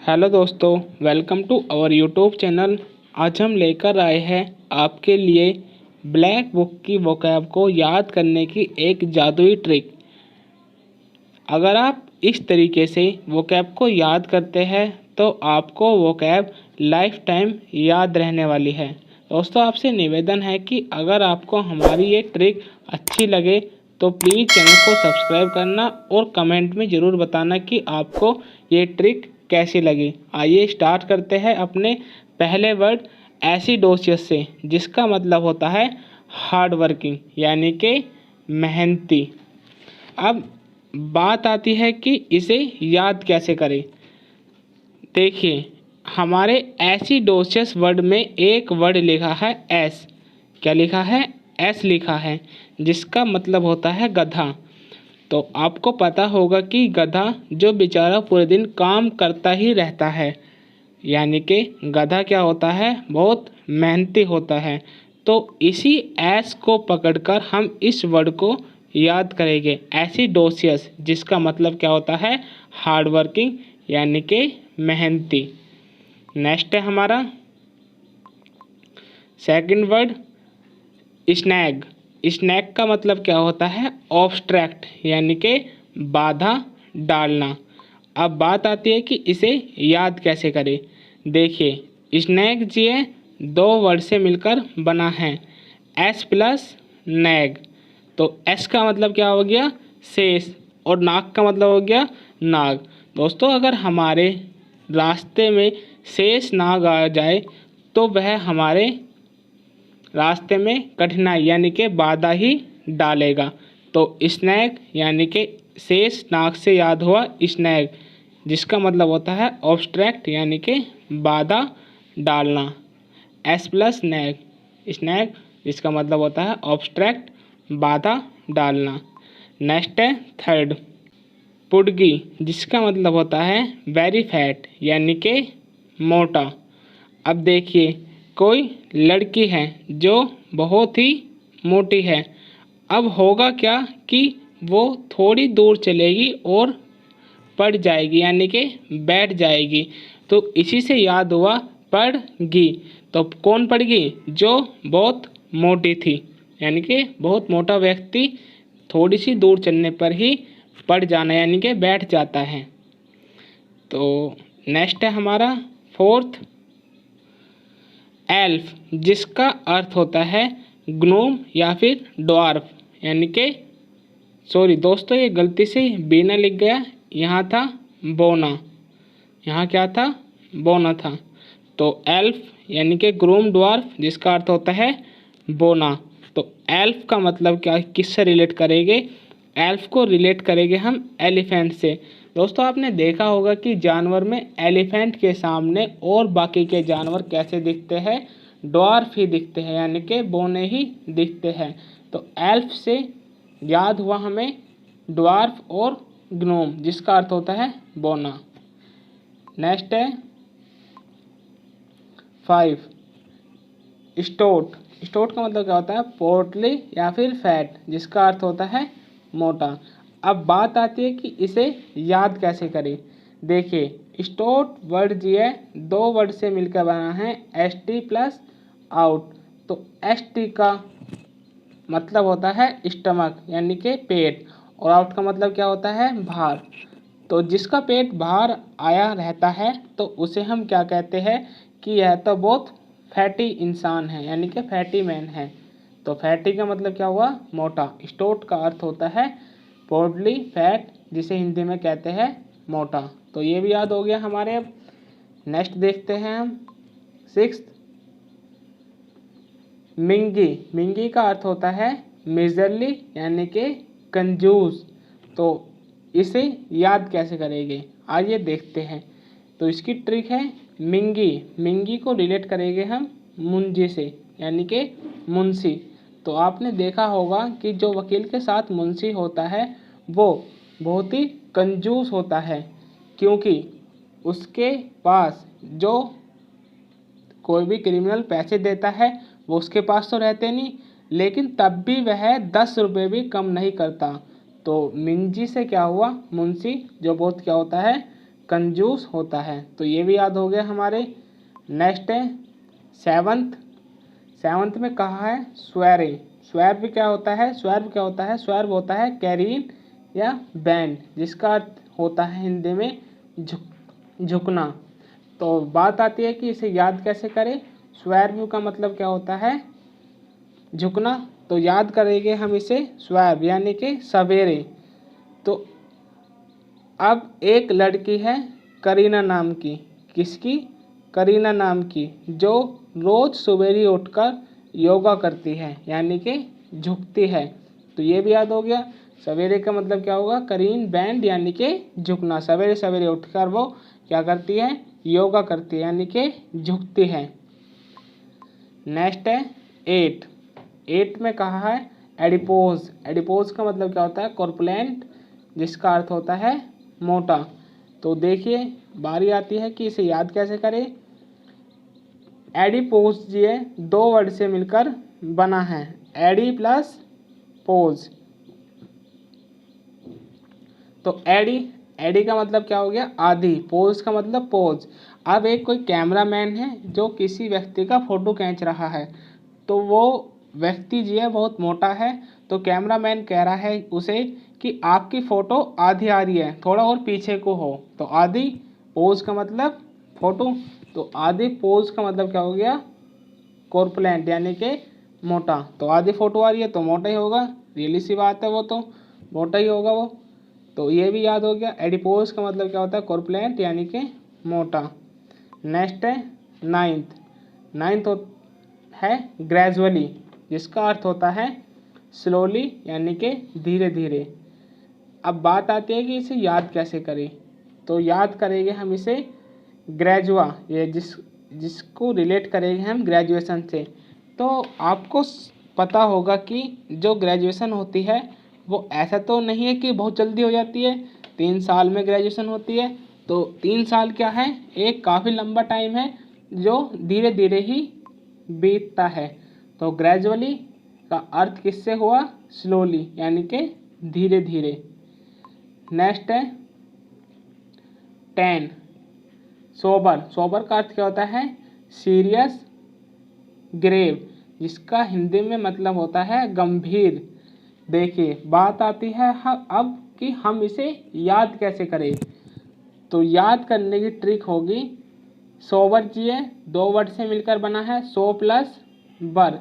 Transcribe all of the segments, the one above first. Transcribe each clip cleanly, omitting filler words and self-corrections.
Hello दोस्तों, welcome to our YouTube channel. आज हम लेकर आए हैं आपके लिए ब्लैक बुक की वोकैब को याद करने की एक जादुई ट्रिक। अगर आप इस तरीके से वोकैब को याद करते हैं तो आपको वोकैब लाइफ टाइम याद रहने वाली है। दोस्तों, आपसे निवेदन है कि अगर आपको हमारी ये ट्रिक अच्छी लगे तो प्लीज़ चैनल को सब्सक्राइब करना और कमेंट में ज़रूर बताना कि आपको ये ट्रिक कैसी लगी। आइए स्टार्ट करते हैं अपने पहले वर्ड एसिडोसियस से, जिसका मतलब होता है हार्ड वर्किंग यानी कि मेहनती। अब बात आती है कि इसे याद कैसे करें। देखिए, हमारे एसिडोसियस वर्ड में एक वर्ड लिखा है एस। क्या लिखा है? एस लिखा है, जिसका मतलब होता है गधा। तो आपको पता होगा कि गधा जो बेचारा पूरे दिन काम करता ही रहता है, यानी कि गधा क्या होता है? बहुत मेहनती होता है। तो इसी एस को पकड़कर हम इस वर्ड को याद करेंगे, एसिडोसियस, जिसका मतलब क्या होता है? हार्ड वर्किंग यानी कि मेहनती। नेक्स्ट है हमारा सेकंड वर्ड स्नैग। स्नैग का मतलब क्या होता है? ऑब्स्ट्रैक्ट यानी कि बाधा डालना। अब बात आती है कि इसे याद कैसे करें। देखिए, स्नैग जी दो वर्ड से मिलकर बना है, एस प्लस नैग। तो एस का मतलब क्या हो गया? शेष, और नाग का मतलब हो गया नाग। दोस्तों, अगर हमारे रास्ते में शेष नाग आ जाए तो वह हमारे रास्ते में कठिनाई यानी कि बाधा ही डालेगा। तो स्नैग यानी कि शेष नाग से याद हुआ स्नैग, जिसका मतलब होता है ऑब्स्ट्रैक्ट यानी कि बाधा डालना। एस प्लस नैग स्नैग, जिसका मतलब होता है ऑब्स्ट्रैक्ट बाधा डालना। नेक्स्ट है थर्ड पुडगी, जिसका मतलब होता है वेरी फैट यानी कि मोटा। अब देखिए, कोई लड़की है जो बहुत ही मोटी है। अब होगा क्या कि वो थोड़ी दूर चलेगी और पड़ जाएगी यानी कि बैठ जाएगी। तो इसी से याद हुआ पड़गी। तो कौन पड़गी? जो बहुत मोटी थी, यानी कि बहुत मोटा व्यक्ति थोड़ी सी दूर चलने पर ही पड़ जाना यानी कि बैठ जाता है। तो नेक्स्ट है हमारा फोर्थ एल्फ, जिसका अर्थ होता है ग्नोम या फिर ड्वार्फ, यानी कि सॉरी दोस्तों, ये गलती से बीना लिख गया, यहाँ था बोना। यहाँ क्या था? बोना था। तो एल्फ यानी कि ग्नोम ड्वार्फ, जिसका अर्थ होता है बोना। तो एल्फ का मतलब क्या, किससे रिलेट करेंगे? एल्फ को रिलेट करेंगे हम एलिफेंट से। दोस्तों, आपने देखा होगा कि जानवर में एलिफेंट के सामने और बाकी के जानवर कैसे दिखते हैं? ड्वार्फ ही दिखते हैं, यानी कि बोने ही दिखते हैं। तो एल्फ से याद हुआ हमें ड्वार्फ और ग्नोम, जिसका अर्थ होता है बोना। नेक्स्ट है 5 स्टोट। स्टोट का मतलब क्या होता है? पोर्टली या फिर फैट, जिसका अर्थ होता है मोटा। अब बात आती है कि इसे याद कैसे करें। देखिए, स्टोट वर्ड जी है दो वर्ड से मिलकर बना है, एस टी प्लस आउट। तो एस टी का मतलब होता है स्टमक यानी कि पेट, और आउट का मतलब क्या होता है? बाहर। तो जिसका पेट बाहर आया रहता है तो उसे हम क्या कहते हैं कि यह तो बहुत फैटी इंसान है, यानी कि फैटी मैन है। तो फैटी का मतलब क्या हुआ? मोटा। स्टोट का अर्थ होता है पोर्टली फैट, जिसे हिंदी में कहते हैं मोटा। तो ये भी याद हो गया हमारे। अब नेक्स्ट देखते हैं हम सिक्स्थ मिंगी। मिंगी का अर्थ होता है मिजरली यानी कि कंजूस। तो इसे याद कैसे करेंगे, आइए देखते हैं। तो इसकी ट्रिक है मिंगी। मिंगी को रिलेट करेंगे हम मुंजी से, यानी कि मुंशी। तो आपने देखा होगा कि जो वकील के साथ मुंशी होता है वो बहुत ही कंजूस होता है, क्योंकि उसके पास जो कोई भी क्रिमिनल पैसे देता है वो उसके पास तो रहते नहीं, लेकिन तब भी वह 10 रुपये भी कम नहीं करता। तो मिंजी से क्या हुआ? मुंशी, जो बहुत क्या होता है? कंजूस होता है। तो ये भी याद हो गया हमारे। नेक्स्ट है सेवंथ। सेवंथ में कहा है स्वेरिंग। स्वेर्व क्या होता है? स्वेर्व क्या होता है? स्वेर्व होता है कैरीन या बैंड, जिसका अर्थ होता है हिंदी में झुकना। तो बात आती है कि इसे याद कैसे करें। स्वेर्व का मतलब क्या होता है? झुकना। तो याद करेंगे हम इसे स्वेर्व यानी कि सवेरे। तो अब एक लड़की है करीना नाम की। किसकी? करीना नाम की, जो रोज सवेरे उठकर योगा करती है यानी कि झुकती है। तो ये भी याद हो गया। सवेरे का मतलब क्या होगा? करीन बैंड यानी कि झुकना। सवेरे सवेरे उठकर वो क्या करती है? योगा करती है यानी कि झुकती है। नेक्स्ट है एट। एट में कहा है एडिपोज। एडिपोज का मतलब क्या होता है? कॉर्पुलेंट, जिसका अर्थ होता है मोटा। तो देखिए बारी आती है कि इसे याद कैसे करें। एडिपोज ये दो वर्ड से मिलकर बना है, एडी प्लस पोज। तो एडी का मतलब क्या हो गया? आधी। पोज का मतलब पोज। अब एक कोई कैमरामैन है जो किसी व्यक्ति का फोटो खींच रहा है, तो वो व्यक्ति जी है बहुत मोटा है। तो कैमरामैन कह रहा है उसे कि आपकी फ़ोटो आधी आ रही है, थोड़ा और पीछे को हो। तो आधी पोज का मतलब फोटो। तो आधी पोज का मतलब क्या हो गया? कॉर्पुलेंट यानी कि मोटा। तो आधी फ़ोटो आ रही है तो मोटा ही होगा, रियली सी बात है, वो तो मोटा ही होगा वो। तो ये भी याद हो गया। एडिपोज का मतलब क्या होता है? कॉर्पुलेंट यानी कि मोटा। नेक्स्ट है नाइन्थ। नाइन्थ है ग्रेजुअली, जिसका अर्थ होता है स्लोली यानी कि धीरे धीरे। अब बात आती है कि इसे याद कैसे करें। तो याद करेंगे हम इसे ग्रेजुआ, ये जिसको रिलेट करेंगे हम ग्रेजुएशन से। तो आपको पता होगा कि जो ग्रेजुएशन होती है वो ऐसा तो नहीं है कि बहुत जल्दी हो जाती है। 3 साल में ग्रेजुएशन होती है। तो 3 साल क्या है? एक काफ़ी लंबा टाइम है जो धीरे धीरे ही बीतता है। तो ग्रेजुअली का अर्थ किससे हुआ? स्लोली यानी कि धीरे धीरे। नेक्स्ट है 10 सोबर। सोबर का अर्थ क्या होता है? सीरियस ग्रेव, जिसका हिंदी में मतलब होता है गंभीर। देखिए बात आती है अब कि हम इसे याद कैसे करें। तो याद करने की ट्रिक होगी, सोबर जी है दो वर्ड से मिलकर बना है, सो प्लस बर।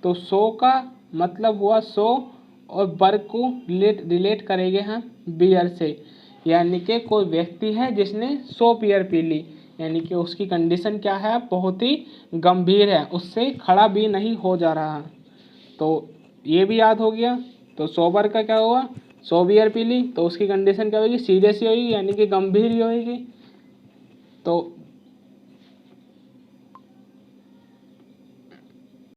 तो सो का मतलब हुआ सो, और बर को रिलेट करेंगे हम बियर से, यानी कि कोई व्यक्ति है जिसने 100 बियर पी ली, यानी कि उसकी कंडीशन क्या है? बहुत ही गंभीर है, उससे खड़ा भी नहीं हो जा रहा। तो ये भी याद हो गया। तो सोबर का क्या हुआ? 100 बियर पी ली, तो उसकी कंडीशन क्या होगी? सीरियस ही होगी यानी कि गंभीर ही होगी। तो